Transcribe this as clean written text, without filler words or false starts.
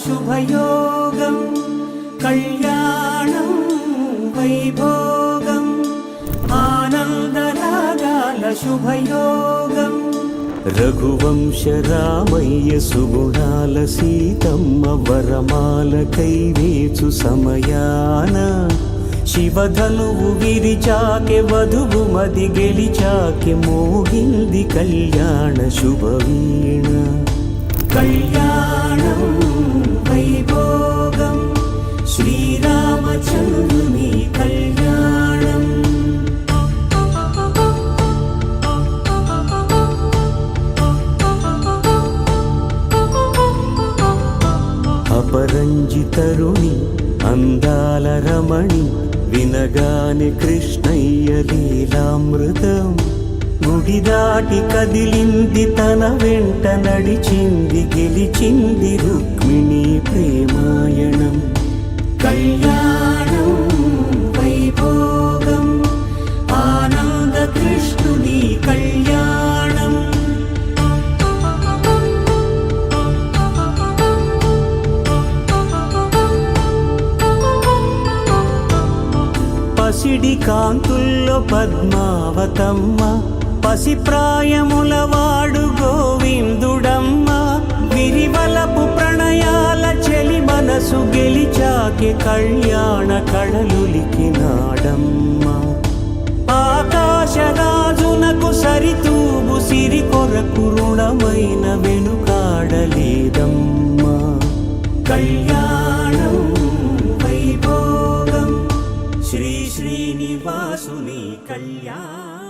శుభయోగం కళ్యాణం వైభోగం ఆనందరాగాల శుభయోగం రఘువంశ రామయ్య సుగుణాల సీతమ్మ వరమాల కైవేచు సమయాన శివధనువు విరిచాకె వధువు మది గెలిచాకె మోగింది కళ్యాణ శుభవీణ కళ్యాణం వైభోగం శ్రీరామచంద్రుని కళ్యాణం అపరంజి తరుణి అందాల రమణి వినగానే కృష్ణయ్య లీలామృతం గుడి దాటి కదిలింది తన వెంట నడిచింది గెలిచింది రుక్మిణి ప్రేమాయణం కళ్యాణం వైభోగం ఆనంద కృష్ణుని కళ్యాణం పసిడి కాంతుల్లో పద్మావతమ్మ పసిప్రాయముల వాడు గోవిందుడమ్మ విరివలపు ప్రణయాల చెలి మనసు గెలిచాకె కళ్యాణ కళలులికినాడమ్మ ఆకాశరాజునకు సరితూబు సిరి కొరకు రుణమైన వెనుకాడలేదమ్మ కళ్యాణం వైభోగం శ్రీ శ్రీనివాసుని కళ్యాణం